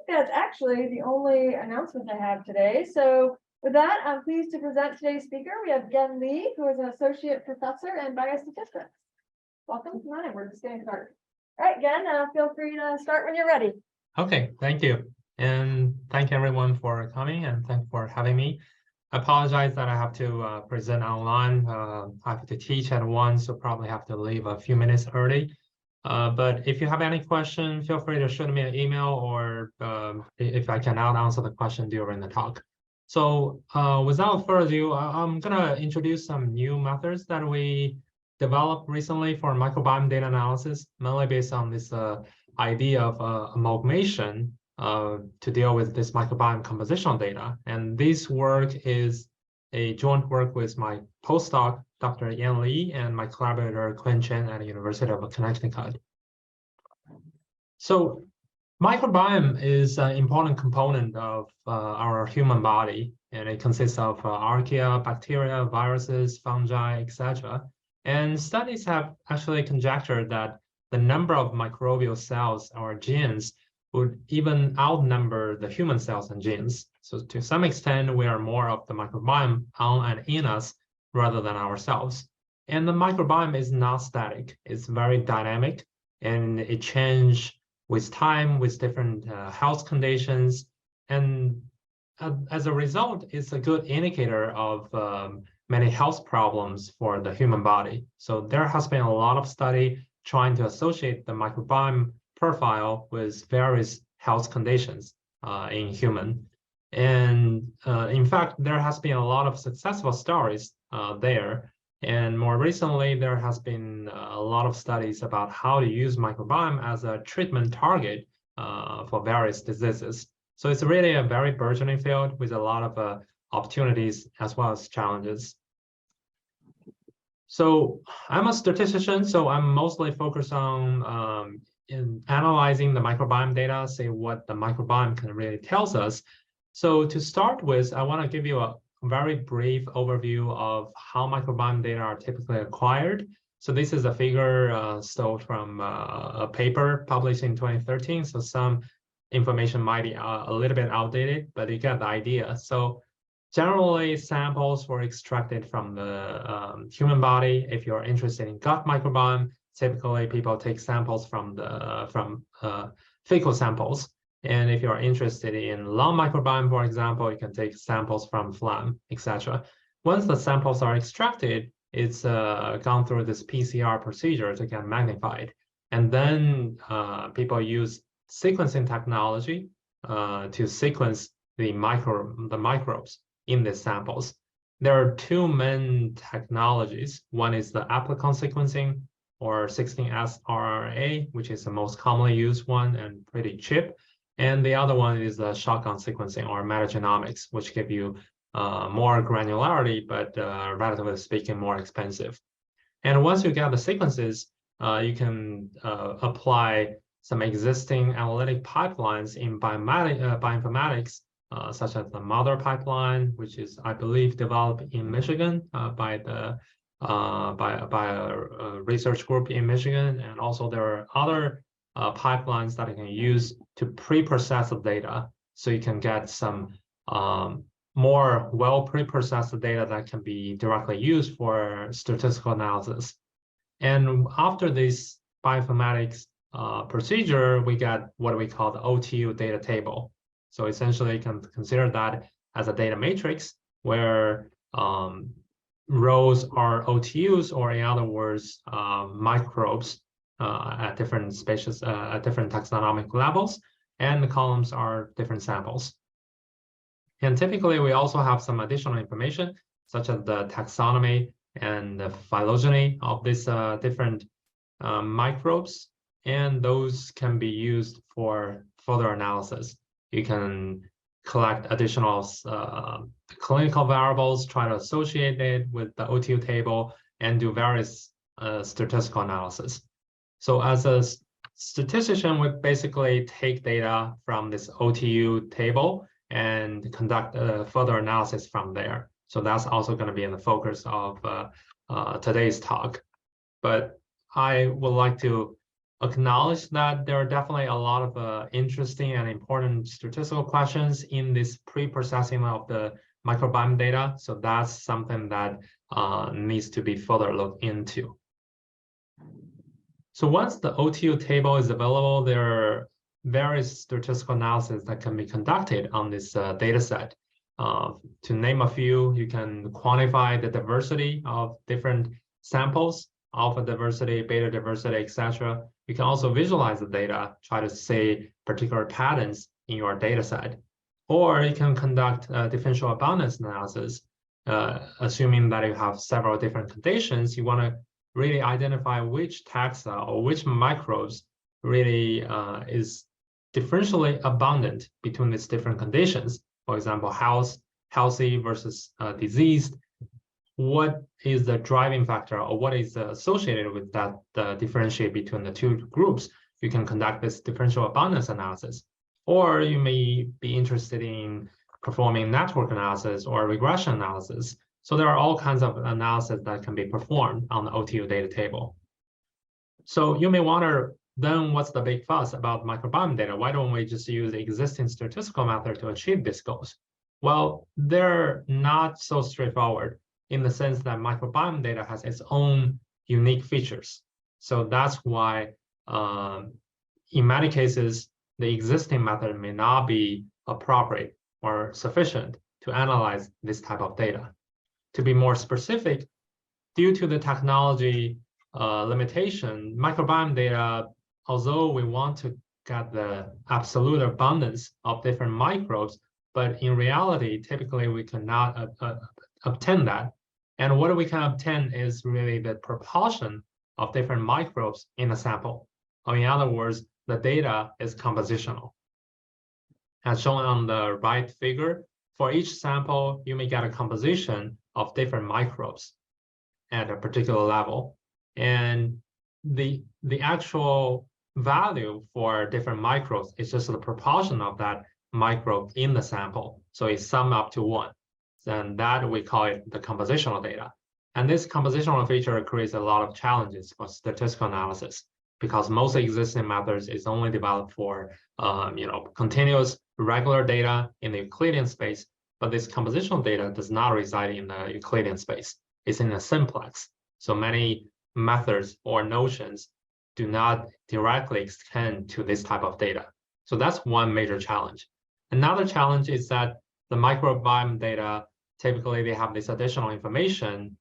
that's actually the only announcement I have today. So with that, I'm pleased to present today's speaker. We have Gen Lee, who is an associate professor in biostatistics. Welcome. Come on in. We're just getting started. All right, Gen, feel free to start when you're ready. Okay, thank you. And thank everyone for coming and thank you for having me. I apologize that I have to present online. I have to teach at 1, so probably have to leave a few minutes early. But if you have any question, feel free to shoot me an email or if I cannot answer the question during the talk. So without further ado, I'm going to introduce some new methods that we developed recently for microbiome data analysis, mainly based on this idea of amalgamation to deal with this microbiome compositional data. And this work is a joint work with my postdoc, Dr. Yan Li, and my collaborator, Quinn Chen at the University of Connecticut. So microbiome is an important component of our human body, and it consists of archaea, bacteria, viruses, fungi, etc. And studies have actually conjectured that the number of microbial cells or genes would even outnumber the human cells and genes. So to some extent, we are more of the microbiome on and in us rather than ourselves. And the microbiome is not static. It's very dynamic, and it changes with time, with different health conditions. And as a result, it's a good indicator of many health problems for the human body. So there has been a lot of study trying to associate the microbiome profile with various health conditions in human. And in fact, there has been a lot of successful stories there. And more recently, there has been a lot of studies about how to use microbiome as a treatment target for various diseases. So it's really a very burgeoning field with a lot of opportunities as well as challenges. So I'm a statistician, so I'm mostly focused on in analyzing the microbiome data, see what the microbiome can really tells us. So to start with, I want to give you a very brief overview of how microbiome data are typically acquired. So this is a figure stole from a paper published in 2013. So some information might be a little bit outdated, but you get the idea. So generally, samples were extracted from the human body. If you're interested in gut microbiome, typically people take samples from fecal samples. And if you're interested in lung microbiome, for example, you can take samples from phlegm, etc. Once the samples are extracted, it's gone through this PCR procedure to get magnified. And then people use sequencing technology to sequence the microbes in the samples. There are 2 main technologies. One is the amplicon sequencing, or 16S RNA, which is the most commonly used one and pretty cheap. And the other one is the shotgun sequencing, or metagenomics, which give you more granularity, but relatively speaking, more expensive. And once you get the sequences, you can apply some existing analytic pipelines in bioinformatics, such as the Mother pipeline, which is, I believe, developed in Michigan by a research group in Michigan. And also there are other pipelines that you can use to pre-process the data, so you can get some more well pre-processed data that can be directly used for statistical analysis. And after this bioinformatics procedure, we get what we call the OTU data table. So essentially, you can consider that as a data matrix where rows are OTUs, or in other words, microbes at different species, at different taxonomic levels, and the columns are different samples. And typically, we also have some additional information, such as the taxonomy and the phylogeny of these different microbes, and those can be used for further analysis. You can collect additional clinical variables, try to associate it with the OTU table, and do various statistical analysis. So as a statistician, we basically take data from this OTU table and conduct further analysis from there. So that's also going to be in the focus of today's talk. But I would like to acknowledge that there are definitely a lot of interesting and important statistical questions in this pre-processing of the microbiome data. So that's something that needs to be further looked into. So once the OTU table is available, there are various statistical analyses that can be conducted on this data set. To name a few, you can quantify the diversity of different samples, alpha diversity, beta diversity, etc. You can also visualize the data, try to see particular patterns in your data set. Or you can conduct a differential abundance analysis, assuming that you have several different conditions. You want to really identify which taxa or which microbes really is differentially abundant between these different conditions. For example, healthy versus diseased. What is the driving factor, or what is associated with that differentiate between the two groups? You can conduct this differential abundance analysis. Or you may be interested in performing network analysis or regression analysis. So there are all kinds of analysis that can be performed on the OTU data table. So you may wonder, then what's the big fuss about microbiome data? Why don't we just use the existing statistical method to achieve these goals? Well, they're not so straightforward in the sense that microbiome data has its own unique features. So that's why in many cases, the existing method may not be appropriate or sufficient to analyze this type of data. To be more specific, due to the technology limitation, microbiome data, although we want to get the absolute abundance of different microbes, but in reality, typically we cannot obtain that. And what we can obtain is really the proportion of different microbes in a sample. Or in other words, the data is compositional. As shown on the right figure, for each sample, you may get a composition of different microbes at a particular level. And the actual value for different microbes is just the proportion of that microbe in the sample. So it's sum up to 1. And that we call it the compositional data. And this compositional feature creates a lot of challenges for statistical analysis, because most existing methods is only developed for continuous regular data in the Euclidean space, but this compositional data does not reside in the Euclidean space. It's in a simplex. So many methods or notions do not directly extend to this type of data. So that's one major challenge. Another challenge is that the microbiome data, typically they have this additional information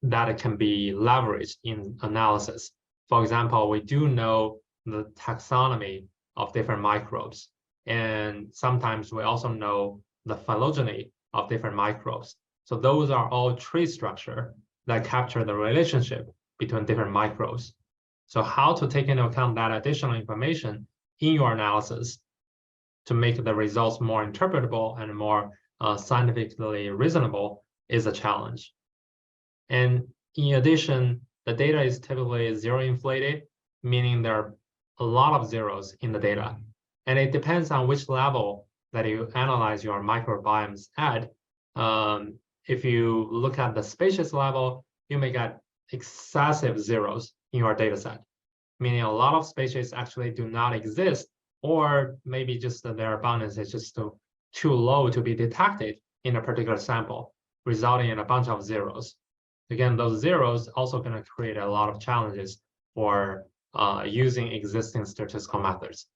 that can be leveraged in analysis. For example, we do know the taxonomy of different microbes. And sometimes we also know the phylogeny of different microbes. So those are all tree structure that capture the relationship between different microbes. So how to take into account that additional information in your analysis to make the results more interpretable and more scientifically reasonable is a challenge. And in addition, the data is typically zero inflated, meaning there are a lot of zeros in the data. And it depends on which level that you analyze your microbiomes at. If you look at the species level, you may get excessive zeros in your data set, meaning a lot of species actually do not exist, or maybe just their abundance is just too low to be detected in a particular sample, resulting in a bunch of zeros. Again, those zeros also going to create a lot of challenges for using existing statistical methods.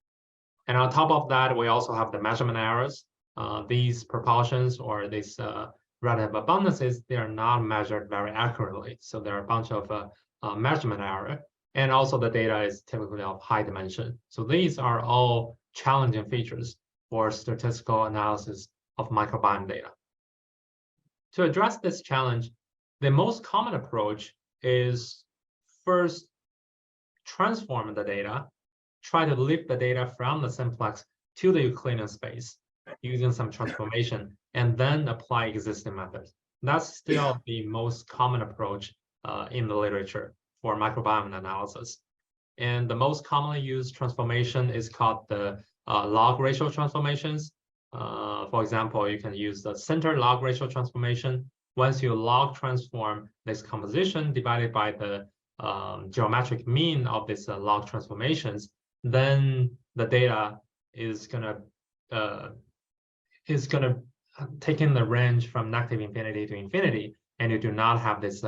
And on top of that, we also have the measurement errors. These proportions or these relative abundances, they are not measured very accurately. So there are a bunch of measurement error. And also the data is typically of high dimension. So these are all challenging features for statistical analysis of microbiome data. To address this challenge, the most common approach is first transform the data, try to lift the data from the simplex to the Euclidean space using some transformation, and then apply existing methods. That's still the most common approach in the literature for microbiome analysis. And the most commonly used transformation is called the log ratio transformations. For example, you can use the center log ratio transformation. Once you log transform this composition divided by the geometric mean of these log transformations, then the data is gonna take in the range from negative infinity to infinity, and you do not have this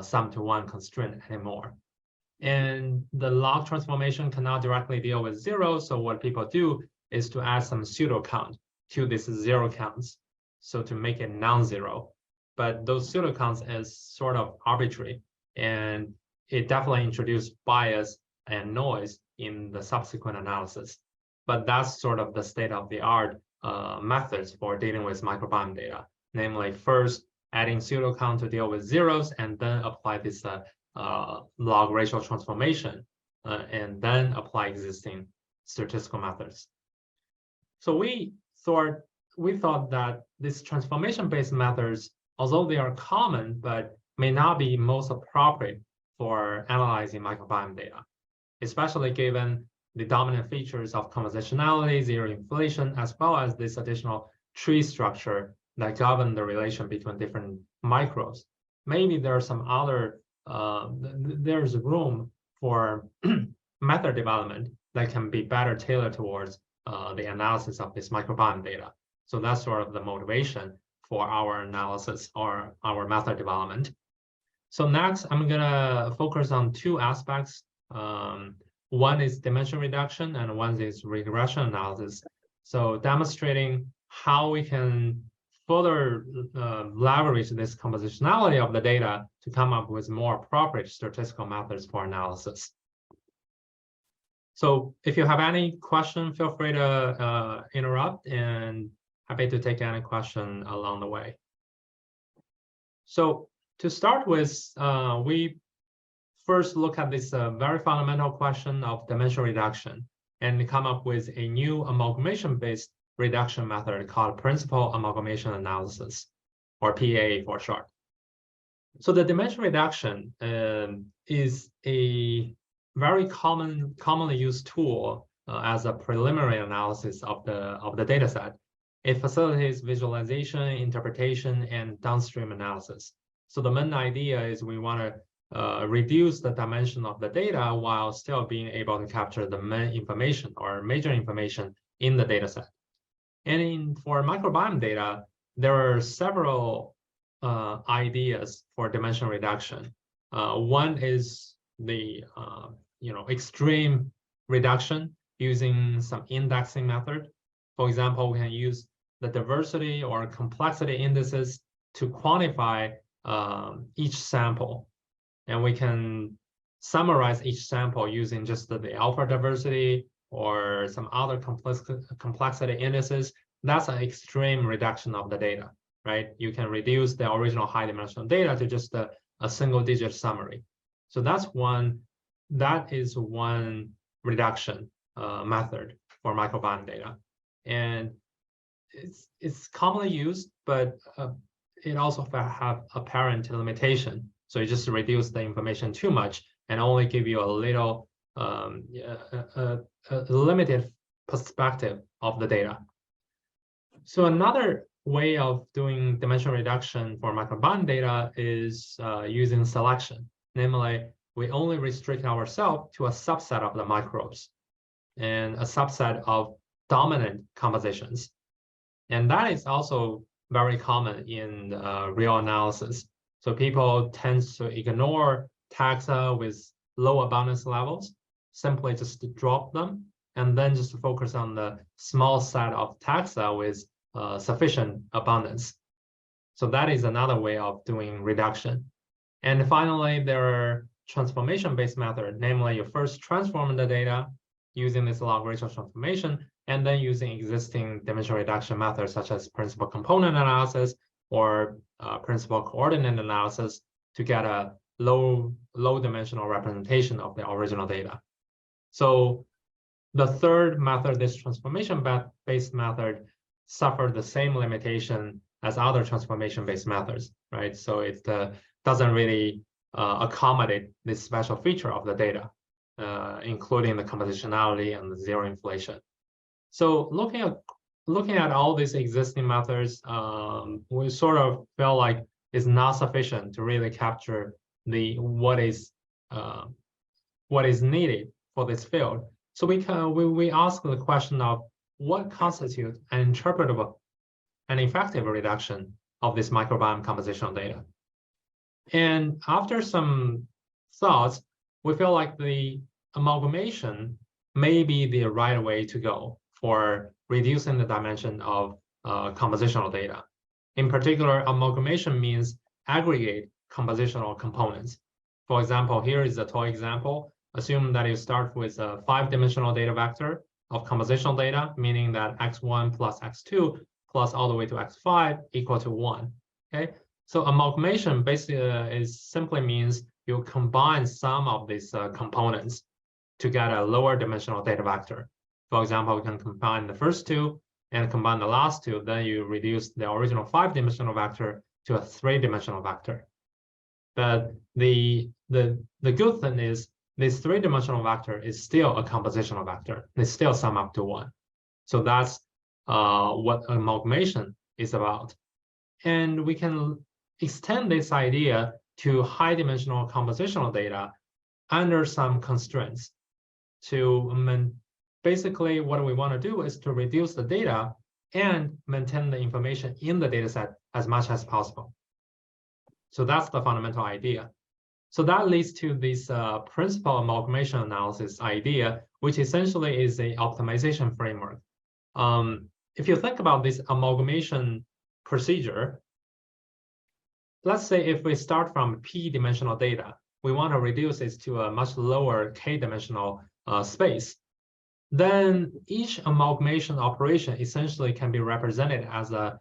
sum to one constraint anymore. And the log transformation cannot directly deal with zero. So what people do is to add some pseudo count to these zero counts, so to make it non-zero. But those pseudo counts is sort of arbitrary, and it definitely introduced bias and noise in the subsequent analysis. But that's sort of the state of the art methods for dealing with microbiome data, namely first adding pseudo count to deal with zeros, and then apply this log ratio transformation, and then apply existing statistical methods. So we thought that these transformation-based methods, although they are common, but may not be most appropriate for analyzing microbiome data, especially given the dominant features of compositionality, zero inflation, as well as this additional tree structure that govern the relation between different microbes. Maybe there are some other, there's room for method development that can be better tailored towards the analysis of this microbiome data. So that's sort of the motivation for our analysis or our method development. So next, I'm gonna focus on two aspects. One is dimension reduction and one is regression analysis. So demonstrating how we can further leverage this compositionality of the data to come up with more appropriate statistical methods for analysis. So if you have any question, feel free to interrupt, and happy to take any question along the way. So to start with, we first look at this very fundamental question of dimension reduction and come up with a new amalgamation-based reduction method called principal amalgamation analysis, or PA for short. So the dimension reduction is a very commonly used tool as a preliminary analysis of the data set. It facilitates visualization, interpretation, and downstream analysis. So the main idea is we want to reduce the dimension of the data while still being able to capture the main information or major information in the data set. And for microbiome data, there are several ideas for dimension reduction. One is the extreme reduction using some indexing method. For example, we can use the diversity or complexity indices to quantify each sample, and we can summarize each sample using just the alpha diversity or some other complexity indices. That's an extreme reduction of the data, right? You can reduce the original high dimensional data to just a single digit summary. So that is one reduction method for microbiome data. And it's commonly used, but it also have apparent limitation. So you just reduce the information too much and only give you a little a limited perspective of the data. So another way of doing dimension reduction for microbiome data is using selection. Namely, we only restrict ourselves to a subset of the microbes and a subset of dominant compositions. And that is also very common in real analysis. So people tend to ignore taxa with low abundance levels, simply just to drop them, and then just focus on the small set of taxa with sufficient abundance. So that is another way of doing reduction. And finally, there are transformation-based methods, namely you first transform the data using this log ratio transformation, and then using existing dimension reduction methods such as principal component analysis or principal coordinate analysis to get a low dimensional representation of the original data. So the third method, this transformation-based method, suffered the same limitation as other transformation-based methods, right? So it doesn't really accommodate this special feature of the data, including the compositionality and the zero inflation. So looking at all these existing methods, we sort of felt like it's not sufficient to really capture what is what is needed for this field. So we ask the question of what constitutes an interpretable and effective reduction of this microbiome compositional data. And after some thoughts, we feel like the amalgamation may be the right way to go for reducing the dimension of compositional data. In particular, amalgamation means aggregate compositional components. For example, here is a toy example. Assume that you start with a 5-dimensional data vector of compositional data, meaning that x1 plus x2 plus all the way to x5 equal to 1. Okay, so amalgamation basically simply means you combine some of these components to get a lower dimensional data vector. For example, we can combine the first two and combine the last two, then you reduce the original 5-dimensional vector to a 3-dimensional vector. But the good thing is this 3-dimensional vector is still a compositional vector. They still sum up to 1. So that's what amalgamation is about. And we can extend this idea to high-dimensional compositional data under some constraints. Basically, what we want to do is to reduce the data and maintain the information in the data set as much as possible. So that's the fundamental idea. So that leads to this principal amalgamation analysis idea, which essentially is a optimization framework. If you think about this amalgamation procedure, let's say if we start from p-dimensional data, we want to reduce it to a much lower k-dimensional space. Then each amalgamation operation essentially can be represented as a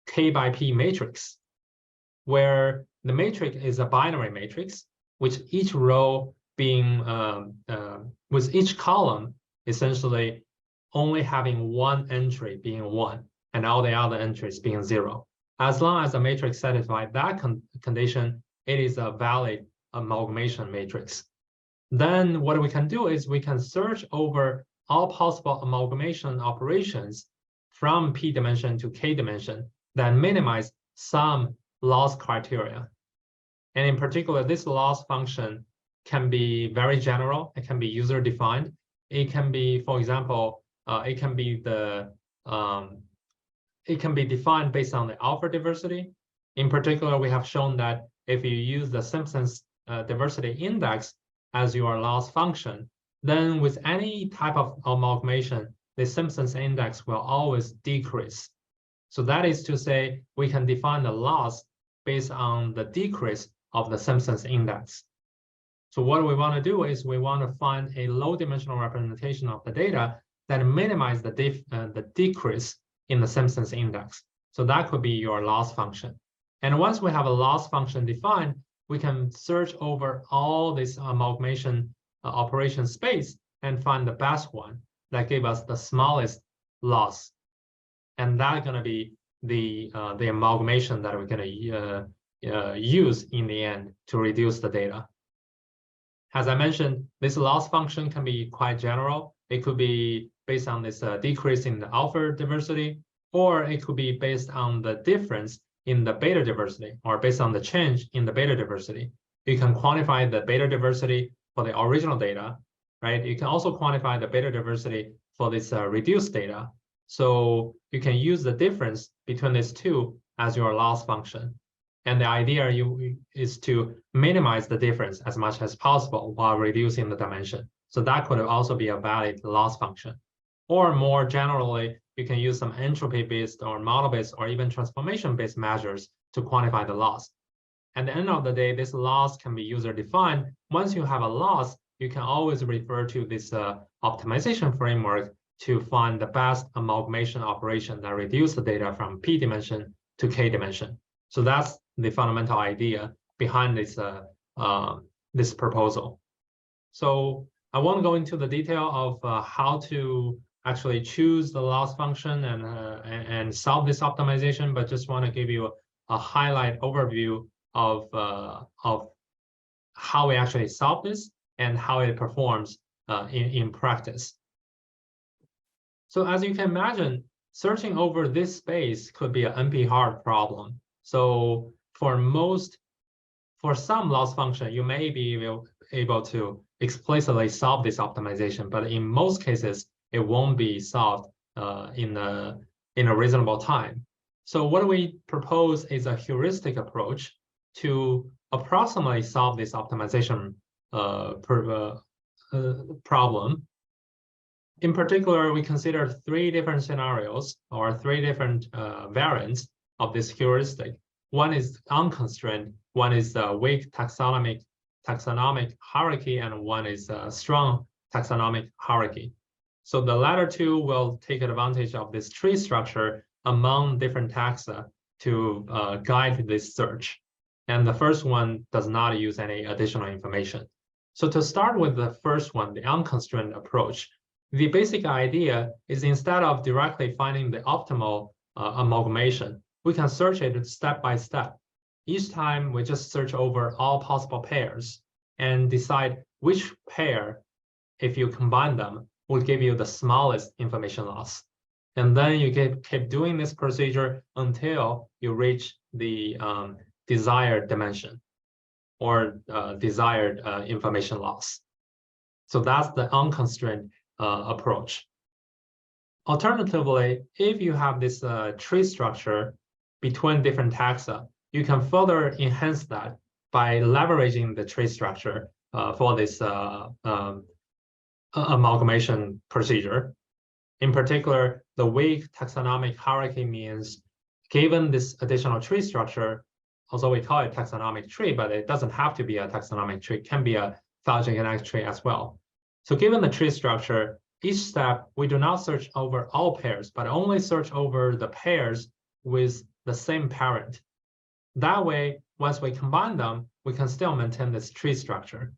k by p matrix, where the matrix is a binary matrix, which each row being, with each column essentially only having one entry being 1, and all the other entries being 0. As long as the matrix satisfies that condition, it is a valid amalgamation matrix. Then what we can do is we can search over all possible amalgamation operations from p dimension to k dimension that minimize some loss criteria. And in particular, this loss function can be very general. It can be user-defined. It can be, for example, it can be defined based on the alpha diversity. In particular, we have shown that if you use the Simpson's diversity index as your loss function, then with any type of amalgamation, the Simpson's index will always decrease. So that is to say, we can define the loss based on the decrease of the Simpson's index. So what we want to do is we want to find a low-dimensional representation of the data that minimize the decrease in the Simpson's index. So that could be your loss function. And once we have a loss function defined, we can search over all this amalgamation operation space and find the best one that gave us the smallest loss. And that's going to be the amalgamation that we're going to use in the end to reduce the data. As I mentioned, this loss function can be quite general. It could be based on this decrease in the alpha diversity, or it could be based on the difference in the beta diversity, or based on the change in the beta diversity. You can quantify the beta diversity for the original data, right? You can also quantify the beta diversity for this reduced data. So you can use the difference between these two as your loss function. And the idea is to minimize the difference as much as possible while reducing the dimension. So that could also be a valid loss function. Or more generally, you can use some entropy-based or model-based or even transformation-based measures to quantify the loss. At the end of the day, this loss can be user-defined. Once you have a loss, you can always refer to this optimization framework to find the best amalgamation operation that reduces the data from p dimension to k dimension. So that's the fundamental idea behind this this proposal. So I won't go into the detail of how to actually choose the loss function and solve this optimization, but just want to give you a highlight overview of how we actually solve this and how it performs in practice. So as you can imagine, searching over this space could be an NP-hard problem. So for some loss function, you may be able to explicitly solve this optimization, but in most cases, it won't be solved in a reasonable time. So what we propose is a heuristic approach to approximately solve this optimization problem. In particular, we consider 3 different scenarios or 3 different variants of this heuristic. One is unconstrained, one is a weak taxonomic hierarchy, and one is a strong taxonomic hierarchy. So the latter 2 will take advantage of this tree structure among different taxa to guide this search. And the first one does not use any additional information. So to start with the first one, the unconstrained approach, the basic idea is instead of directly finding the optimal amalgamation, we can search it step by step. Each time we just search over all possible pairs and decide which pair, if you combine them, will give you the smallest information loss. And then you keep doing this procedure until you reach the desired dimension or desired information loss. So that's the unconstrained approach. Alternatively, if you have this tree structure between different taxa, you can further enhance that by leveraging the tree structure for this amalgamation procedure. In particular, the weak taxonomic hierarchy means given this additional tree structure, although we call it taxonomic tree, but it doesn't have to be a taxonomic tree, it can be a phylogenetic tree as well. So given the tree structure, each step, we do not search over all pairs, but only search over the pairs with the same parent. That way, once we combine them, we can still maintain this tree structure.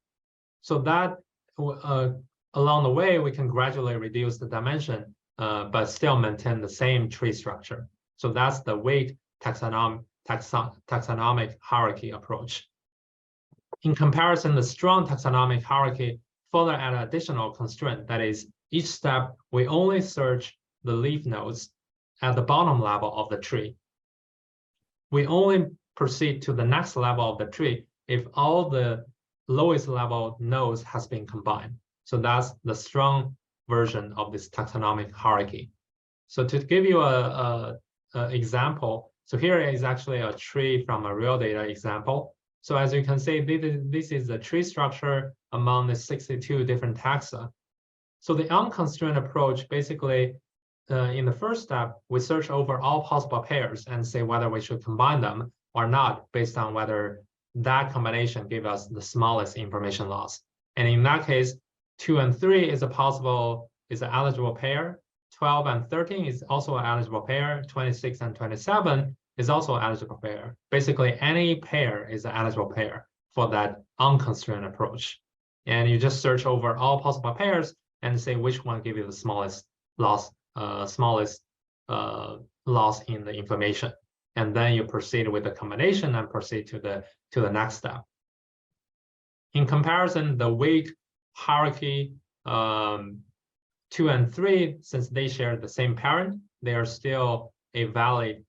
So that along the way, we can gradually reduce the dimension, but still maintain the same tree structure. So that's the weak taxonomic hierarchy approach. In comparison, the strong taxonomic hierarchy further add an additional constraint. That is, each step, we only search the leaf nodes at the bottom level of the tree. We only proceed to the next level of the tree if all the lowest level nodes has been combined. So that's the strong version of this taxonomic hierarchy. So to give you a example, so here is actually a tree from a real data example. So as you can see, this is the tree structure among the 62 different taxa. So the unconstrained approach, basically, in the first step, we search over all possible pairs and say whether we should combine them or not, based on whether that combination gives us the smallest information loss. And in that case, 2 and 3 is an eligible pair. 12 and 13 is also an eligible pair. 26 and 27 is also an eligible pair. Basically, any pair is an eligible pair for that unconstrained approach. And you just search over all possible pairs and say which one gives you the smallest loss in the information. And then you proceed with the combination and proceed to the next step. In comparison, the weak hierarchy, 2 and 3, since they share the same parent, they are still a valid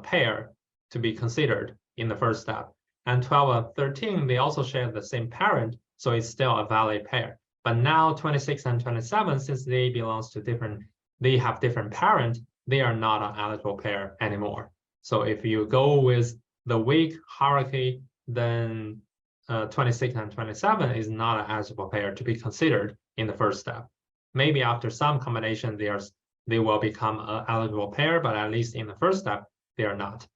pair to be considered in the first step. And 12 and 13, they also share the same parent, so it's still a valid pair. But now 26 and 27, since they have different parent, they are not an eligible pair anymore. So if you go with the weak hierarchy, then 26 and 27 is not an eligible pair to be considered in the first step. Maybe after some combination, they will become an eligible pair, but at least in the first step, they are not.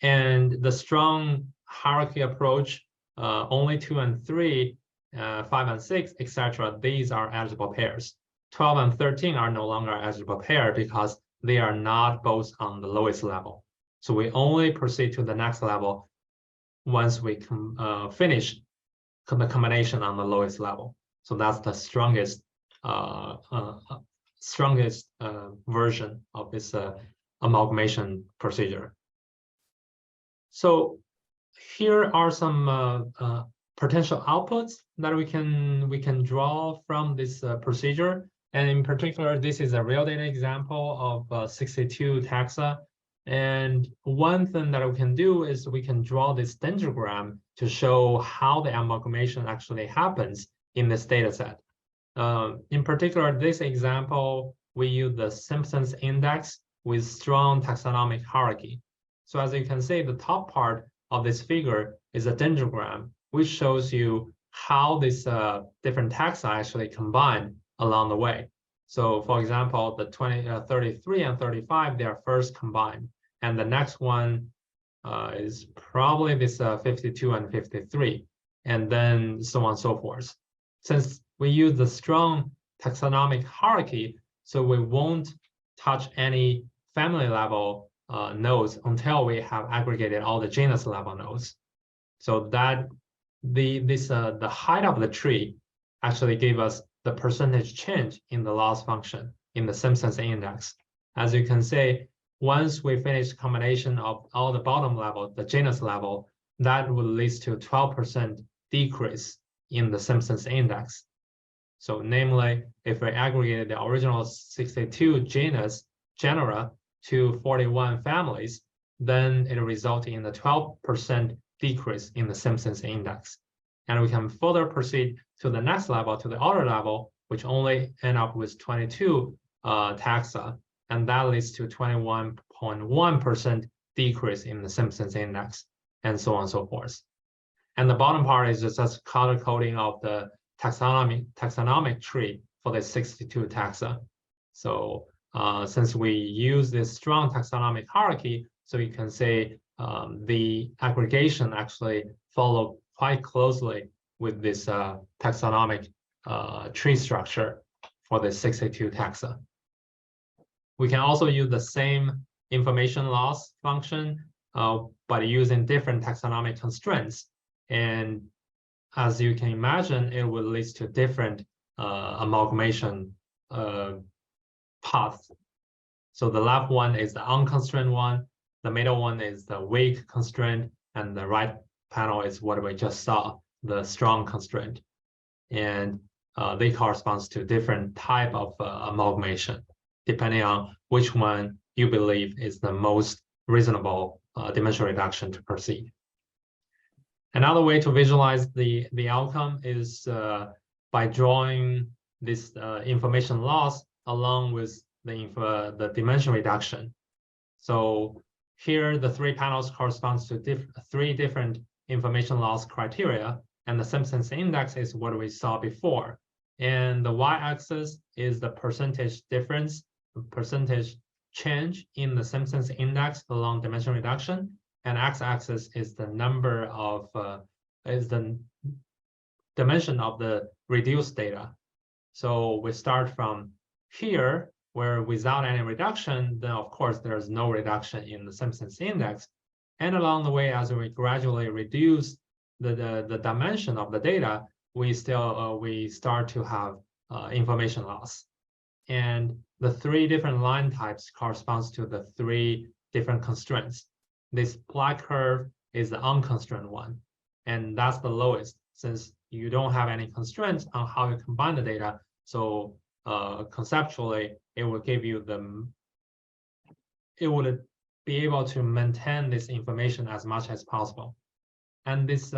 And the strong hierarchy approach, only 2 and 3, 5 and 6, etc., these are eligible pairs. 12 and 13 are no longer eligible pair because they are not both on the lowest level. So we only proceed to the next level once we finish the combination on the lowest level. So that's the strongest version of this amalgamation procedure. So here are some potential outputs that we can draw from this procedure. And in particular, this is a real data example of 62 taxa. And one thing that we can do is we can draw this dendrogram to show how the amalgamation actually happens in this data set. In particular, this example, we use the Simpson's index with strong taxonomic hierarchy. So as you can see, the top part of this figure is a dendrogram, which shows you how these different taxa actually combine along the way. So for example, the 33 and 35, they are first combined. And the next one is probably this 52 and 53, and then so on and so forth. Since we use the strong taxonomic hierarchy, so we won't touch any family level nodes until we have aggregated all the genus level nodes. So that the height of the tree actually gave us the percentage change in the loss function in the Simpson's index. As you can see, once we finish combination of all the bottom level, the genus level, that would lead to 12% decrease in the Simpson's index. So namely, if we aggregated the original 62 genera to 41 families, then it results in a 12% decrease in the Simpson's index. And we can further proceed to the next level, to the outer level, which only end up with 22 taxa, and that leads to 21.1% decrease in the Simpson's index, and so on and so forth. And the bottom part is just color coding of the taxonomic tree for the 62 taxa. So since we use this strong taxonomic hierarchy, so you can say the aggregation actually follow quite closely with this taxonomic tree structure for the 62 taxa. We can also use the same information loss function, but using different taxonomic constraints. And as you can imagine, it will lead to different amalgamation paths. So the left one is the unconstrained one, the middle one is the weak constraint, and the right panel is what we just saw, the strong constraint. And they correspond to different type of amalgamation, depending on which one you believe is the most reasonable dimensional reduction to proceed. Another way to visualize the outcome is by drawing this information loss along with the dimension reduction. So here, the three panels corresponds to three different information loss criteria, and the Simpson's index is what we saw before. And the y-axis is the percentage difference, percentage change in the Simpson's index along dimension reduction, and x-axis is the number of is the dimension of the reduced data. So we start from here, where without any reduction, then of course there's no reduction in the Simpson's index. And along the way, as we gradually reduce the dimension of the data, we start to have information loss. And the three different line types corresponds to the three different constraints. This black curve is the unconstrained one, and that's the lowest since you don't have any constraints on how you combine the data. So conceptually, it will give you it would be able to maintain this information as much as possible. And this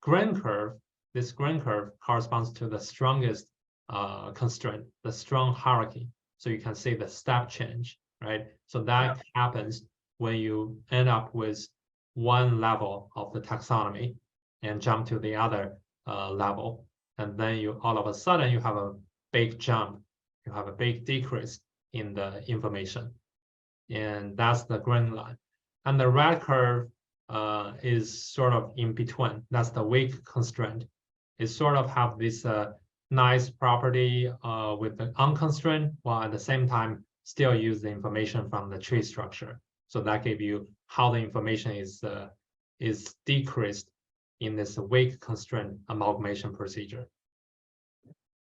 grain curve corresponds to the strongest constraint, the strong hierarchy. So you can see the step change, right? So that happens when you end up with one level of the taxonomy and jump to the other level. And then you all of a sudden you have a big jump, you have a big decrease in the information. And that's the green line. And the red curve is sort of in between. That's the weak constraint. It sort of have this nice property with the unconstrained, while at the same time still use the information from the tree structure. So that gives you how the information is decreased in this weak constraint amalgamation procedure.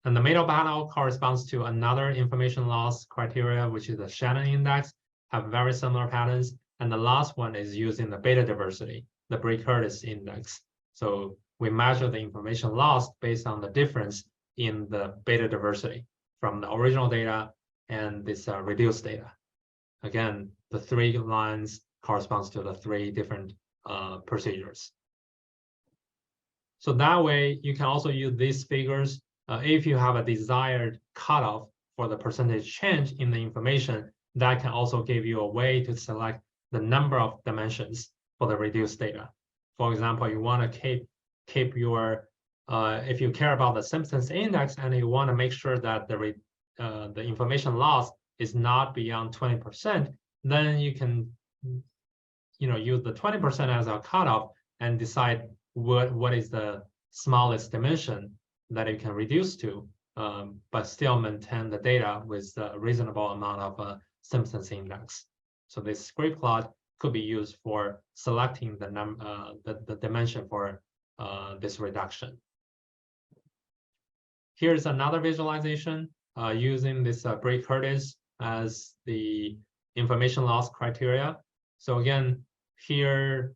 And the middle panel corresponds to another information loss criteria, which is the Shannon index, have very similar patterns. And the last one is using the beta diversity, the Bray-Curtis index. So we measure the information loss based on the difference in the beta diversity from the original data and this reduced data. again, the 3 lines corresponds to the 3 different procedures. So that way, you can also use these figures if you have a desired cutoff for the percentage change in the information. That can also give you a way to select the number of dimensions for the reduced data. For example, you want to keep your if you care about the Simpsons index and you want to make sure that the information loss is not beyond 20%, then you can use the 20% as a cutoff and decide what is the smallest dimension that it can reduce to, but still maintain the data with a reasonable amount of Simpsons index. So this Scree plot could be used for selecting the dimension for this reduction. Here's another visualization using this Bray-Curtis as the information loss criteria. So again, here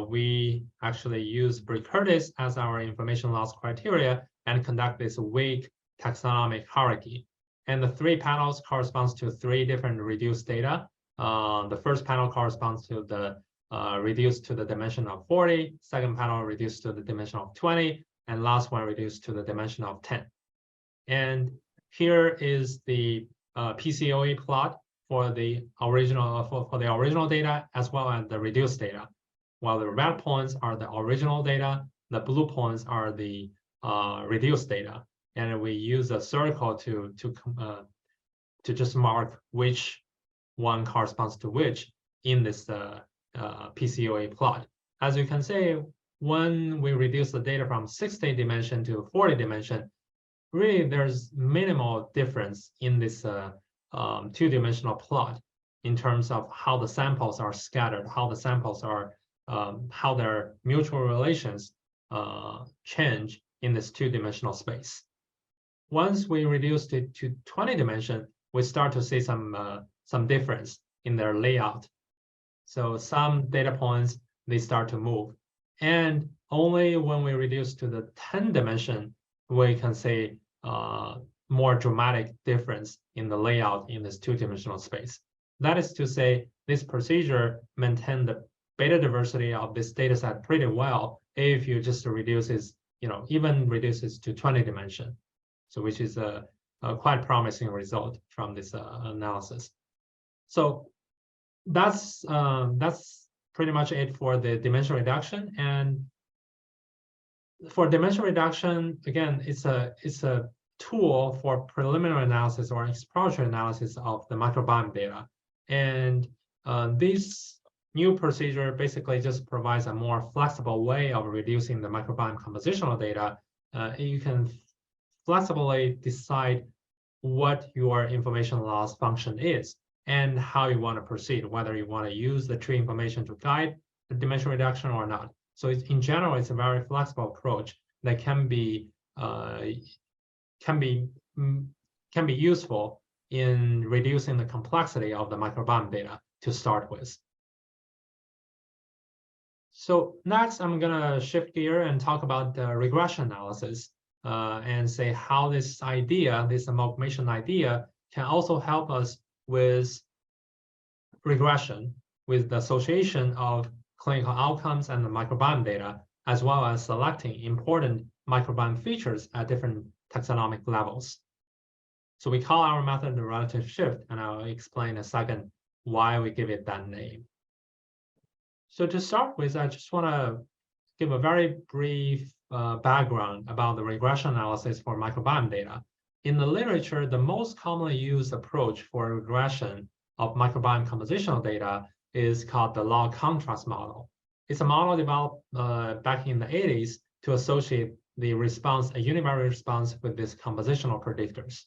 we actually use Bray-Curtis as our information loss criteria and conduct this weak taxonomic hierarchy. And the 3 panels corresponds to 3 different reduced data. The first panel corresponds to the reduced to the dimension of 40, second panel reduced to the dimension of 20, and last one reduced to the dimension of 10. And here is the PCOE plot for the original data as well as the reduced data. While the red points are the original data, the blue points are the reduced data. And we use a circle to just mark which one corresponds to which in this PCOE plot. As you can see, when we reduce the data from 60 dimension to 40 dimension, really there's minimal difference in this 2-dimensional plot in terms of how the samples are scattered, how the samples are, how their mutual relations change in this 2-dimensional space. Once we reduce it to 20 dimension, we start to see some difference in their layout. So some data points, they start to move. And only when we reduce to the 10 dimension, we can see more dramatic difference in the layout in this 2-dimensional space. That is to say, this procedure maintains the beta diversity of this data set pretty well if you just reduces, even reduces to 20 dimension. So which is a quite promising result from this analysis. So that's pretty much it for the dimension reduction. And for dimension reduction, again, it's a tool for preliminary analysis or exploratory analysis of the microbiome data. And this new procedure basically just provides a more flexible way of reducing the microbiome compositional data. You can flexibly decide what your information loss function is and how you want to proceed, whether you want to use the tree information to guide the dimension reduction or not. So in general, it's a very flexible approach that can be useful in reducing the complexity of the microbiome data to start with. So next, I'm gonna shift gear and talk about the regression analysis and say how this amalgamation idea can also help us with regression, with the association of clinical outcomes and the microbiome data, as well as selecting important microbiome features at different taxonomic levels. So we call our method the relative shift, and I'll explain in a second why we give it that name. So to start with, I just want to give a very brief background about the regression analysis for microbiome data. In the literature, the most commonly used approach for regression of microbiome compositional data is called the log contrast model. It's a model developed back in the 80s to associate the response, a univariate response, with these compositional predictors.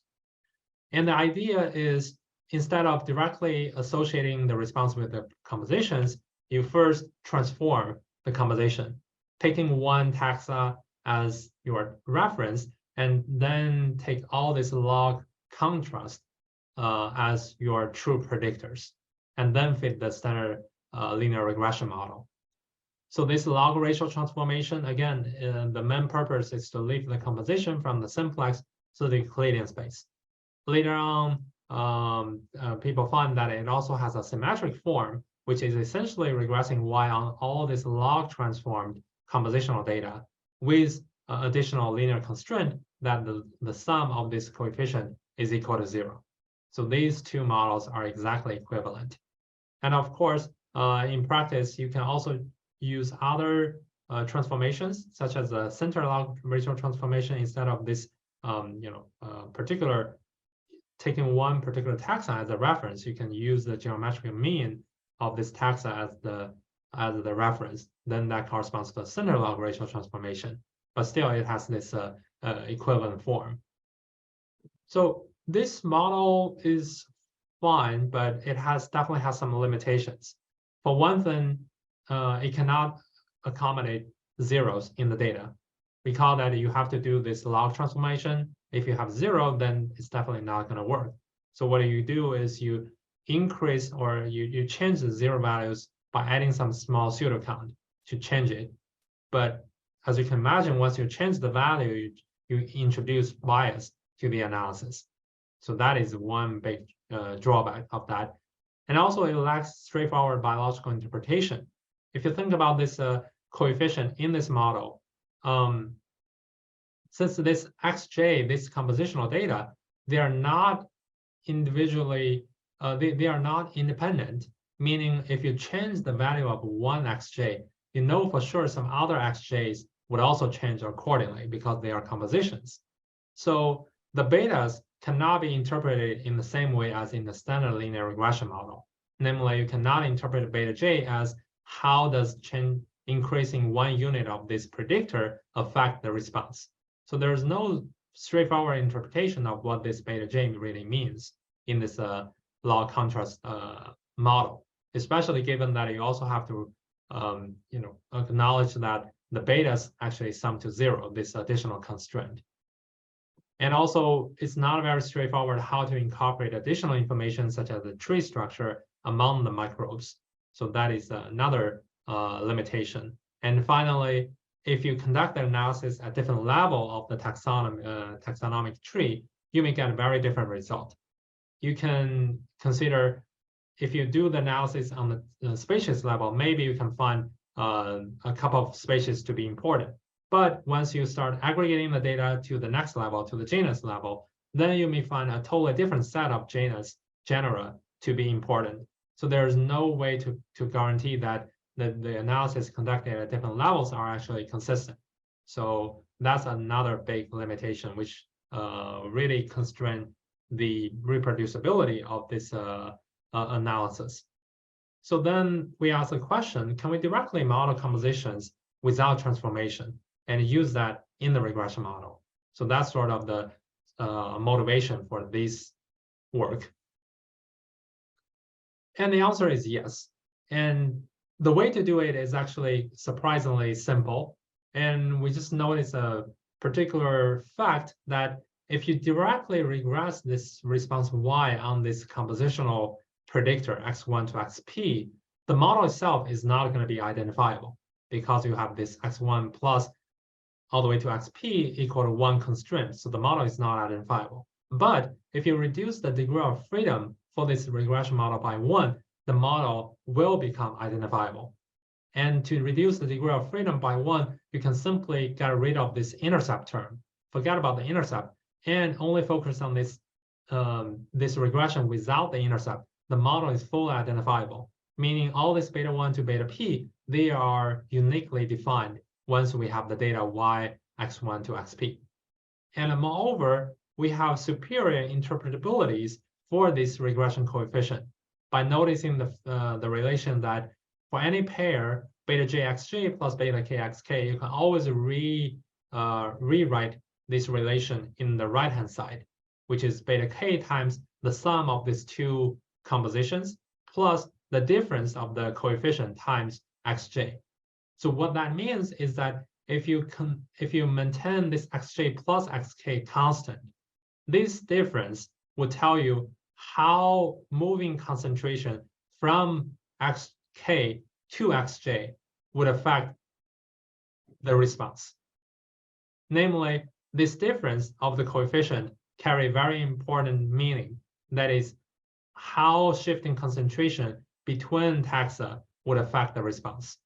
And the idea is, instead of directly associating the response with the compositions, you first transform the composition, taking one taxa as your reference, and then take all this log contrast as your true predictors, and then fit the standard linear regression model. So this log ratio transformation, again, the main purpose is to leave the composition from the simplex to the Euclidean space. Later on, people find that it also has a symmetric form, which is essentially regressing y on all this log transformed compositional data with additional linear constraint that the sum of this coefficient is equal to 0. So these two models are exactly equivalent. And of course, in practice, you can also use other transformations, such as the center log ratio transformation, instead of this, taking one particular taxa as a reference. You can use the geometric mean of this taxa as the reference. Then that corresponds to the center log ratio transformation. But still, it has this equivalent form. So this model is fine, but it definitely has some limitations. For one thing, it cannot accommodate zeros in the data. We call that you have to do this log transformation. If you have 0, then it's definitely not going to work. So what you do is you increase or you change the 0 values by adding some small pseudo count to change it. But as you can imagine, once you change the value, you introduce bias to the analysis. So that is one big drawback of that. And also, it lacks straightforward biological interpretation. If you think about this coefficient in this model, since this xj, this compositional data, they are not individually, they are not independent, meaning if you change the value of one xj, you know for sure some other xj's would also change accordingly because they are compositions. So the betas cannot be interpreted in the same way as in the standard linear regression model. Namely, you cannot interpret beta j as how does increasing one unit of this predictor affect the response. So there's no straightforward interpretation of what this beta j really means in this log contrast model, especially given that you also have to acknowledge that the betas actually sum to 0, this additional constraint. And also, it's not very straightforward how to incorporate additional information such as the tree structure among the microbes. So that is another limitation. And finally, if you conduct the analysis at different level of the taxonomic tree, you may get a very different result. You can consider, if you do the analysis on the species level, maybe you can find a couple of species to be important. But once you start aggregating the data to the next level, to the genus level, then you may find a totally different set of genera to be important. So there's no way to guarantee that the analysis conducted at different levels are actually consistent. So that's another big limitation, which really constrain the reproducibility of this analysis. So then we ask the question, can we directly model compositions without transformation and use that in the regression model? So that's sort of the motivation for this work. And the answer is yes. And the way to do it is actually surprisingly simple. And we just notice a particular fact that if you directly regress this response y on this compositional predictor x1 to xp, the model itself is not going to be identifiable because you have this x1 plus all the way to xp equal to 1 constraint. So the model is not identifiable. But if you reduce the degree of freedom for this regression model by 1, the model will become identifiable. And to reduce the degree of freedom by 1, you can simply get rid of this intercept term. Forget about the intercept and only focus on this, this regression without the intercept. The model is fully identifiable, meaning all this beta 1 to beta p, they are uniquely defined once we have the data y x1 to xp. And moreover, we have superior interpretabilities for this regression coefficient by noticing the relation that for any pair, beta j xj plus beta k xk, you can always rewrite this relation in the right-hand side, which is beta k times the sum of these two compositions plus the difference of the coefficient times xj. So what that means is that if you maintain this xj plus xk constant, this difference will tell you how moving concentration from xk to xj would affect the response. Namely, this difference of the coefficient carry very important meaning That is how shifting concentration between taxa would affect the response.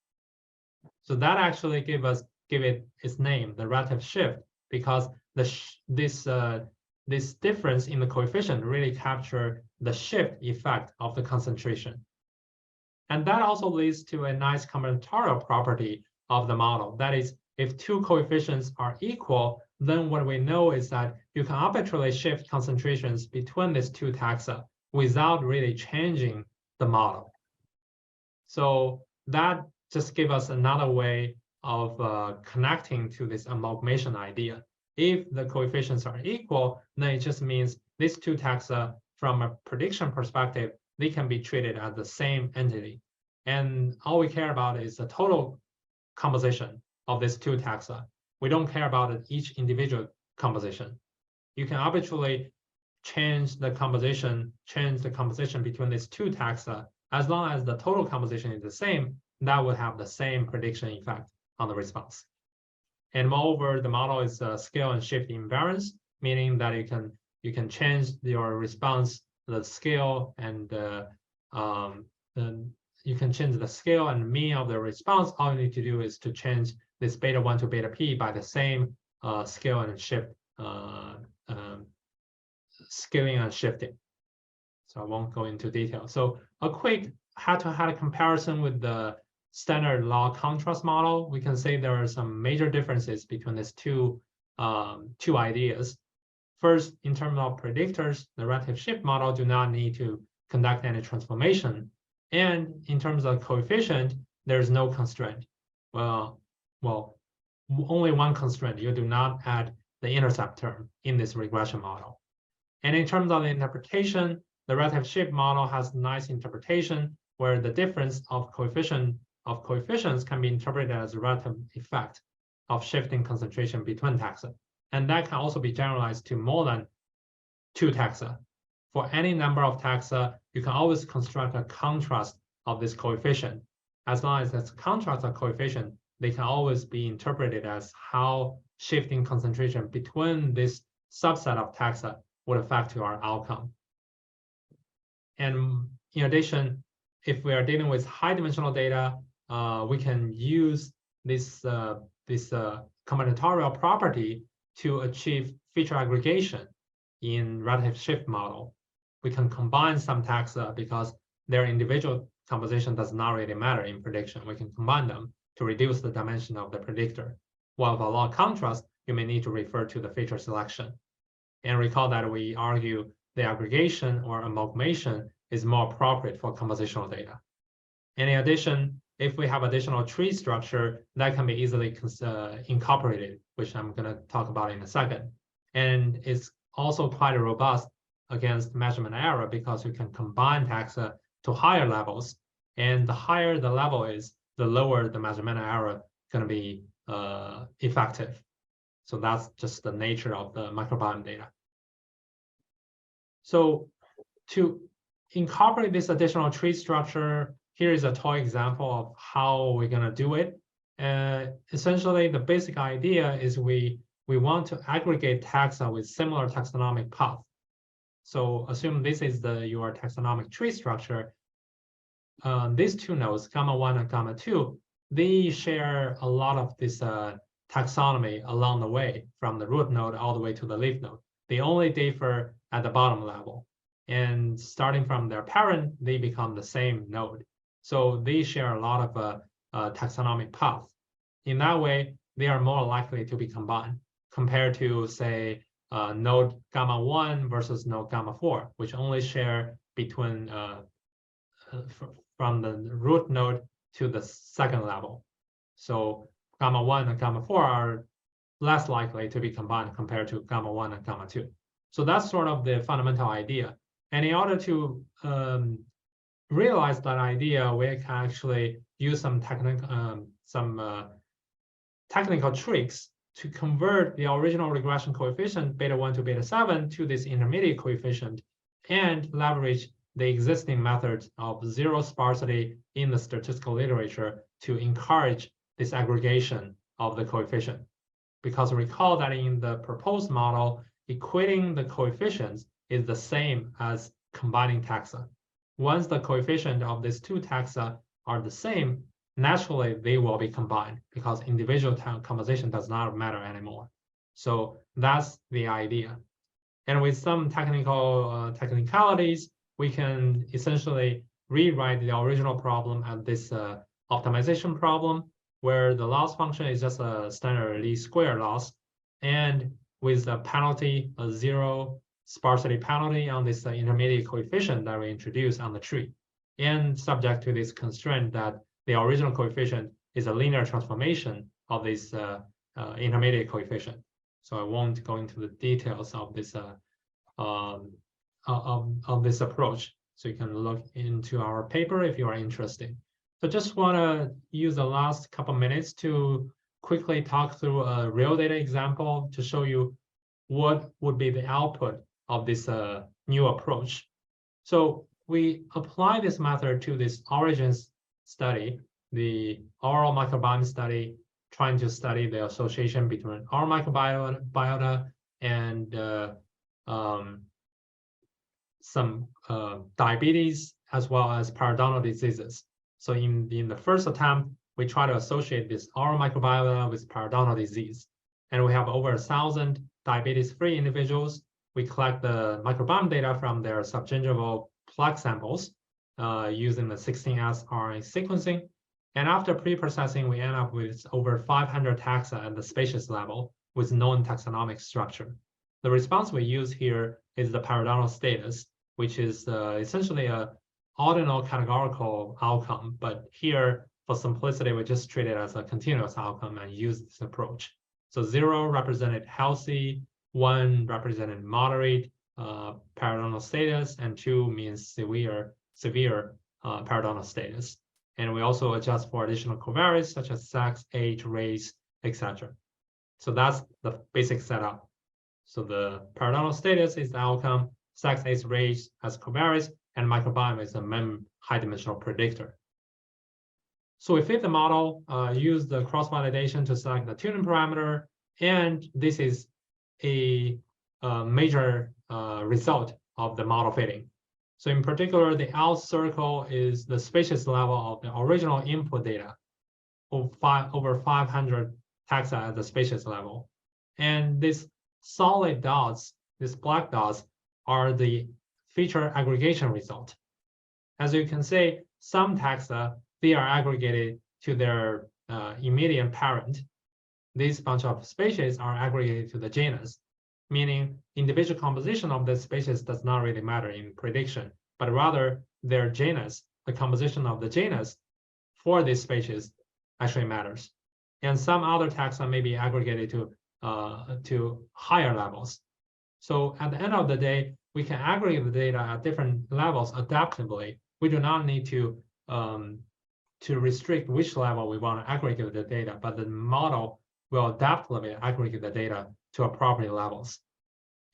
So that actually give it its name, the relative shift, because this difference in the coefficient really capture the shift effect of the concentration. And that also leads to a nice combinatorial property of the model. That is, if two coefficients are equal, then what we know is that you can arbitrarily shift concentrations between these two taxa without really changing the model. So that just gives us another way of connecting to this amalgamation idea. If the coefficients are equal, then it just means these two taxa, from a prediction perspective, they can be treated as the same entity. And all we care about is the total composition of these two taxa. We don't care about each individual composition. You can arbitrarily change the composition between these two taxa. As long as the total composition is the same, that would have the same prediction effect on the response. And moreover, the model is a scale and shift invariance, meaning that you can change your response, the scale, and you can change the scale and mean of the response. All you need to do is to change this beta 1 to beta p by the same scale and shift, scaling and shifting. So I won't go into detail. So a quick head-to-head comparison with the standard log contrast model, we can say there are some major differences between these two ideas. First, in terms of predictors, the relative shift model do not need to conduct any transformation. And in terms of coefficient, there's no constraint. Well, only one constraint. You do not add the intercept term in this regression model. And in terms of the interpretation, the relative shift model has nice interpretation where the difference of coefficients can be interpreted as a relative effect of shifting concentration between taxa. And that can also be generalized to more than two taxa. For any number of taxa, you can always construct a contrast of this coefficient. As long as that's contrast of coefficient, they can always be interpreted as how shifting concentration between this subset of taxa would affect our outcome. And in addition, if we are dealing with high dimensional data, we can use this combinatorial property to achieve feature aggregation in relative shift model. We can combine some taxa because their individual composition does not really matter in prediction. We can combine them to reduce the dimension of the predictor. While for log contrast, you may need to refer to the feature selection. And recall that we argue the aggregation or amalgamation is more appropriate for compositional data. And in addition, if we have additional tree structure, that can be easily incorporated, which I'm going to talk about in a second. And it's also quite robust against measurement error because you can combine taxa to higher levels. And the higher the level is, the lower the measurement error going to be effective. So that's just the nature of the microbiome data. So to incorporate this additional tree structure, here is a toy example of how we're going to do it. Essentially, the basic idea is we want to aggregate taxa with similar taxonomic path. So assume this is your taxonomic tree structure. These two nodes, gamma 1 and gamma 2, they share a lot of this taxonomy along the way, from the root node all the way to the leaf node. They only differ at the bottom level. And starting from their parent, they become the same node. So they share a lot of taxonomic paths. In that way, they are more likely to be combined compared to, say, node gamma 1 versus node gamma 4, which only share between from the root node to the second level. So gamma 1 and gamma 4 are less likely to be combined compared to gamma 1 and gamma 2. So that's sort of the fundamental idea. And in order to realize that idea, we can actually use some technical tricks to convert the original regression coefficient beta 1 to beta 7 to this intermediate coefficient and leverage the existing methods of zero sparsity in the statistical literature to encourage this aggregation of the coefficient. Because recall that in the proposed model, equating the coefficients is the same as combining taxa. Once the coefficient of these two taxa are the same, naturally they will be combined because individual composition does not matter anymore. So that's the idea. And with some technicalities, we can essentially rewrite the original problem as this optimization problem, where the loss function is just a standard least square loss, and with a penalty, a zero sparsity penalty on this intermediate coefficient that we introduce on the tree, and subject to this constraint that the original coefficient is a linear transformation of this intermediate coefficient. So I won't go into the details of this this approach. So you can look into our paper if you are interested. So just want to use the last couple minutes to quickly talk through a real data example to show you what would be the output of this new approach. So we apply this method to this origins study, the oral microbiome study, trying to study the association between oral microbiota and some diabetes as well as periodontal diseases. So in the first attempt, we try to associate this oral microbiota with periodontal disease. And we have over 1,000 diabetes-free individuals. We collect the microbiome data from their subgingival plaque samples using the 16S RNA sequencing. And after pre-processing, we end up with over 500 taxa at the species level with known taxonomic structure. The response we use here is the periodontal status, which is essentially a ordinal categorical outcome. But here, for simplicity, we just treat it as a continuous outcome and use this approach. So 0 represented healthy, 1 represented moderate periodontal status, and 2 means severe periodontal status. And we also adjust for additional covariates such as sex, age, race, etc. So that's the basic setup. So the periodontal status is the outcome, sex, age, race as covariates, and microbiome is the main high-dimensional predictor. So we fit the model, use the cross-validation to select the tuning parameter, and this is a major result of the model fitting. So in particular, the out circle is the species level of the original input data of over 500 taxa at the species level. And these solid dots, these black dots, are the feature aggregation result. As you can see, some taxa, they are aggregated to their immediate parent. This bunch of species are aggregated to the genus, meaning individual composition of the species does not really matter in prediction, but rather their genus, the composition of the genus for this species actually matters. And some other taxa may be aggregated to higher levels. So at the end of the day, we can aggregate the data at different levels adaptively. We do not need to restrict which level we want to aggregate the data, but the model will adaptively aggregate the data to appropriate levels.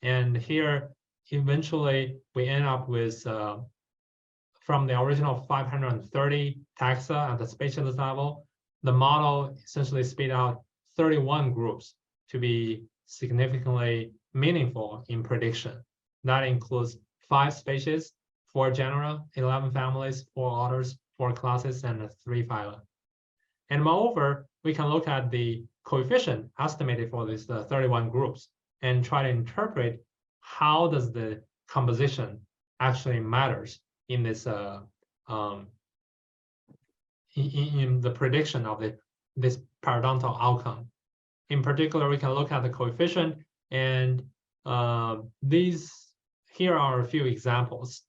And here, eventually, we end up with, from the original 530 taxa at the species level, the model essentially spit out 31 groups to be significantly meaningful in prediction. That includes 5 species, 4 genera, 11 families, 4 orders, 4 classes, and 3 phyla. And moreover, we can look at the coefficient estimated for these 31 groups and try to interpret how does the composition actually matters in this in the prediction of this periodontal outcome. In particular, we can look at the coefficient, and here are a few examples.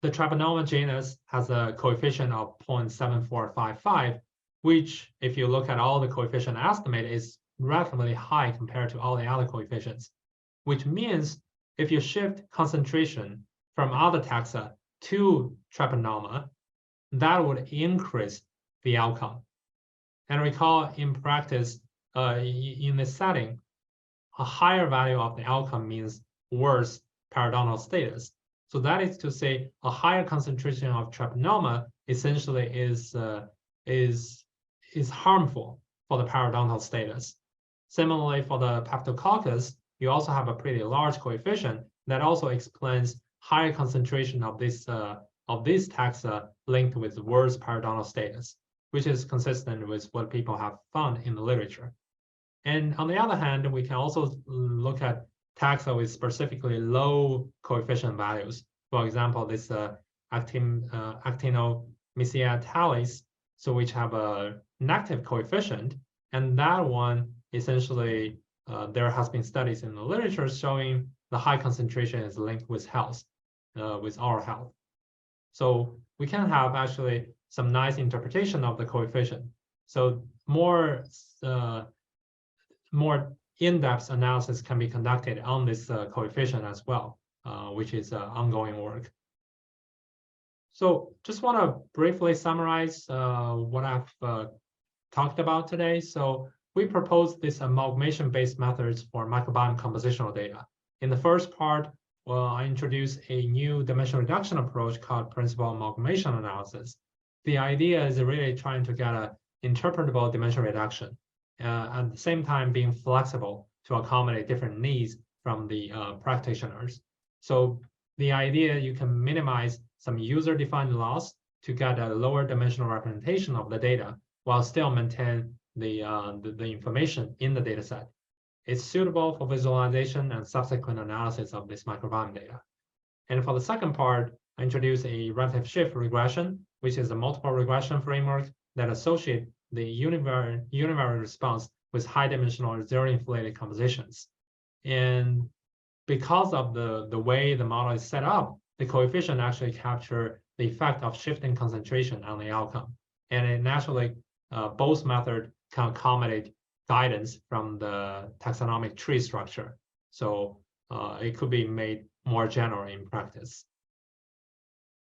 The Treponema genus has a coefficient of 0.7455, which, if you look at all the coefficient estimate, is relatively high compared to all the other coefficients, which means if you shift concentration from other taxa to Treponema, that would increase the outcome. And recall in practice, in this setting, a higher value of the outcome means worse periodontal status. So that is to say, a higher concentration of Treponema essentially is harmful for the periodontal status. Similarly, for the Peptococcus, you also have a pretty large coefficient that also explains higher concentration of these taxa linked with worse periodontal status, which is consistent with what people have found in the literature. And on the other hand, we can also look at taxa with specifically low coefficient values. For example, this actinomycetes, so which have a negative coefficient, and that one essentially there has been studies in the literature showing the high concentration is linked with health, with oral health. So we can have actually some nice interpretation of the coefficient. So more in-depth analysis can be conducted on this coefficient as well, which is ongoing work. So just want to briefly summarize what I've talked about today. So we proposed this amalgamation-based methods for microbiome compositional data. In the first part, well, I introduced a new dimension reduction approach called principal amalgamation analysis. The idea is really trying to get an interpretable dimension reduction, at the same time being flexible to accommodate different needs from the practitioners. So the idea, you can minimize some user-defined loss to get a lower dimensional representation of the data while still maintain the information in the data set. It's suitable for visualization and subsequent analysis of this microbiome data. And for the second part, I introduced a relative shift regression, which is a multiple regression framework that associates the univariate response with high-dimensional zero-inflated compositions. And because of the way the model is set up, the coefficient actually captures the effect of shifting concentration on the outcome. And it naturally, both methods can accommodate guidance from the taxonomic tree structure. So it could be made more general in practice.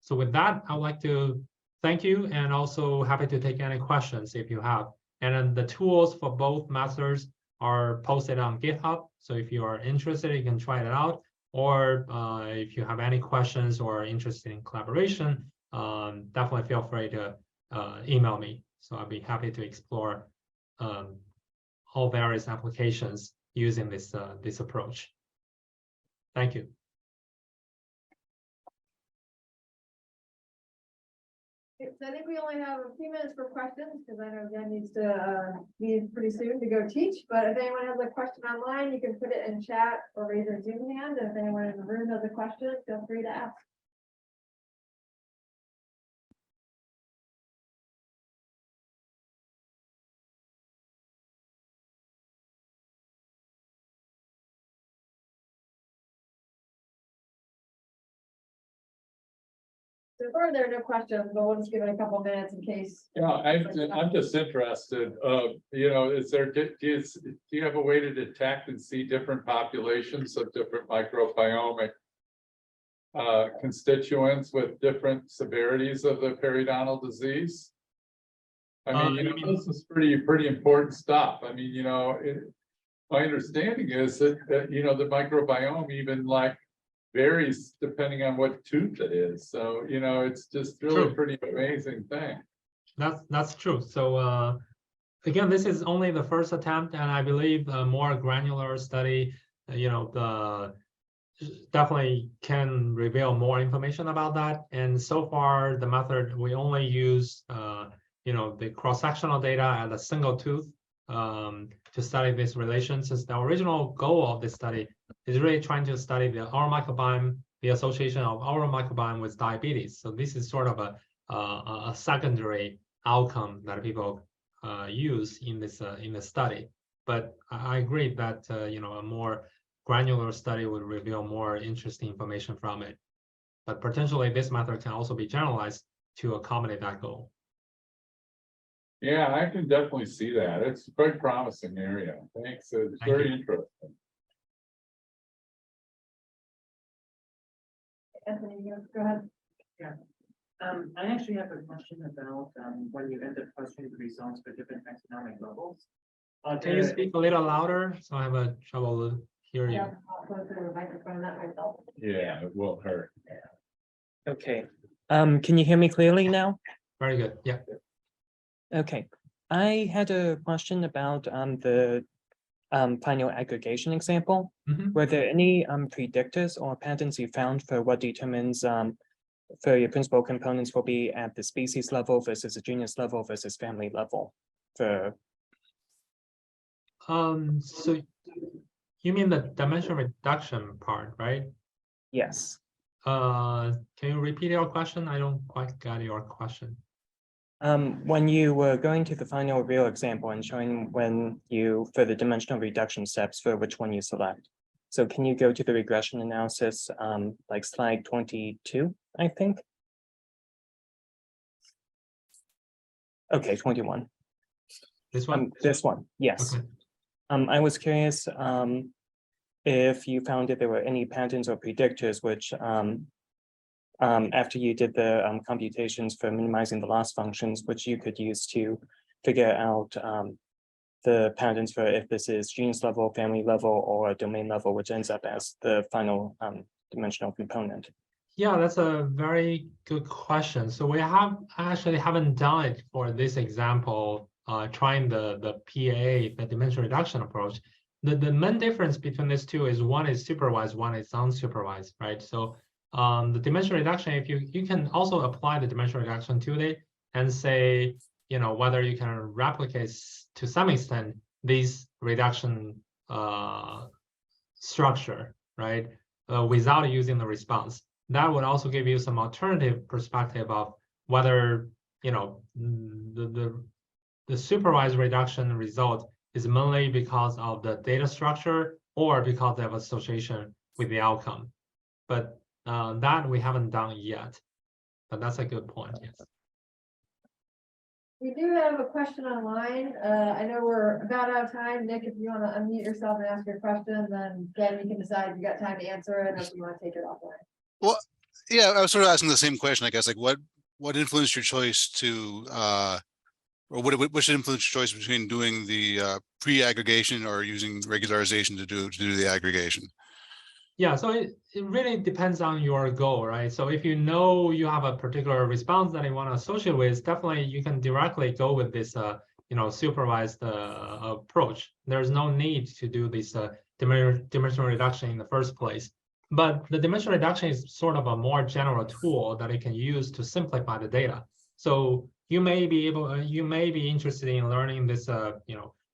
So with that, I'd like to thank you, and also happy to take any questions if you have. And then the tools for both methods are posted on GitHub. So if you are interested, you can try it out. Or if you have any questions or interested in collaboration, definitely feel free to email me. So I'll be happy to explore all various applications using this approach. Thank you. So I think we only have a few minutes for questions because I know Jen needs to leave pretty soon to go teach. But if anyone has a question online, you can put it in chat or raise your Zoom hand. And if anyone in the room has a question, feel free to ask. So far, there are no questions, but we'll just give it a couple minutes in case. Yeah, I'm just interested, you know, is there, do you have a way to detect and see different populations of different microbiomic constituents with different severities of the periodontal disease? I mean, you know, this is pretty important stuff. I mean, you know, my understanding is that, you know, the microbiome even like varies depending on what tooth it is. So, you know, it's just really a pretty amazing thing. That's true. So again, this is only the first attempt, and I believe a more granular study, you know, definitely can reveal more information about that. And so far, the method, we only use, you know, the cross-sectional data at a single tooth to study this relation, since the original goal of this study is really trying to study the oral microbiome, the association of oral microbiome with diabetes. So this is sort of a secondary outcome that people use in this study. But I agree that you know, a more granular study would reveal more interesting information from it. But potentially, this method can also be generalized to accommodate that goal. Yeah, I can definitely see that. It's a very promising area. Thanks. It's very interesting. Anthony, go ahead. Yeah. I actually have a question about when you enter question results for different taxonomic levels. Can you speak a little louder? So I have a trouble hearing you. Yeah, I'll go through the microphone that myself. Yeah, it won't hurt. Okay. Can you hear me clearly now? Very good. Yeah. Okay. I had a question about the final aggregation example, Mhm. were there any predictors or patterns you found for what determines for your principal components will be at the species level versus the genus level versus family level? For So you mean the dimension reduction part, right? yes. Can you repeat your question? I don't quite get your question. When you were going to the final real example and showing when you, for the dimensional reduction steps, for which one you select. So can you go to the regression analysis, like slide 22, I think? Okay, 21. This one? This one, yes. Okay. I was curious if you found that there were any patterns or predictors which after you did the computations for minimizing the loss functions, which you could use to figure out the patterns for if this is genus level, family level, or domain level, which ends up as the final dimensional component. Yeah, that's a very good question. So we actually haven't done it for this example, trying the PA, the dimension reduction approach. The main difference between these two is one is supervised, one is unsupervised, right? So the dimension reduction, if you can also apply the dimension reduction to it and say, whether you can replicate to some extent this reduction structure, right? Without using the response. That would also give you some alternative perspective of whether the supervised reduction result is mainly because of the data structure or because of association with the outcome. But that we haven't done yet. But that's a good point. Yes. We do have a question online. I know we're about out of time. Nick, if you want to unmute yourself and ask your question, then again, you can decide if you got time to answer it or if you want to take it offline. Well, yeah, I was sort of asking the same question, I guess, like what influenced your choice to, or what should influence your choice between doing the pre-aggregation or using regularization to do the aggregation? Yeah, so it really depends on your goal, right? So if you know you have a particular response that you want to associate with, definitely you can directly go with this, supervised approach. There's no need to do this dimensional reduction in the first place. But the dimensional reduction is sort of a more general tool that you can use to simplify the data. So you may be interested in learning this,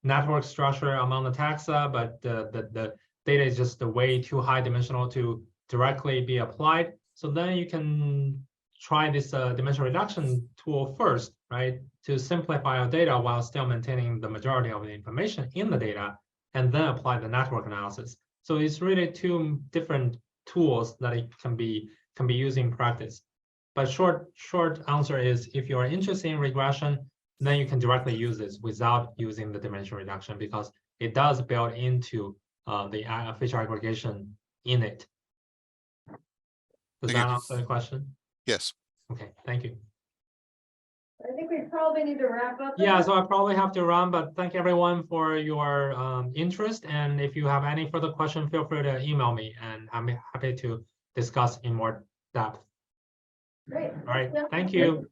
network structure among the taxa, but the data is just way too high dimensional to directly be applied. So then you can try this dimensional reduction tool first, right? To simplify your data while still maintaining the majority of the information in the data, and then apply the network analysis. So it's really two different tools that it can be used in practice. But short answer is, if you are interested in regression, then you can directly use this without using the dimension reduction, because it does build into the feature aggregation in it. Does that answer the question? Yes. Okay, thank you. I think we probably need to wrap up. Yeah, so I probably have to run, but thank everyone for your interest. And if you have any further questions, feel free to email me, and I'm happy to discuss in more depth. Great. All right, Yeah. thank you.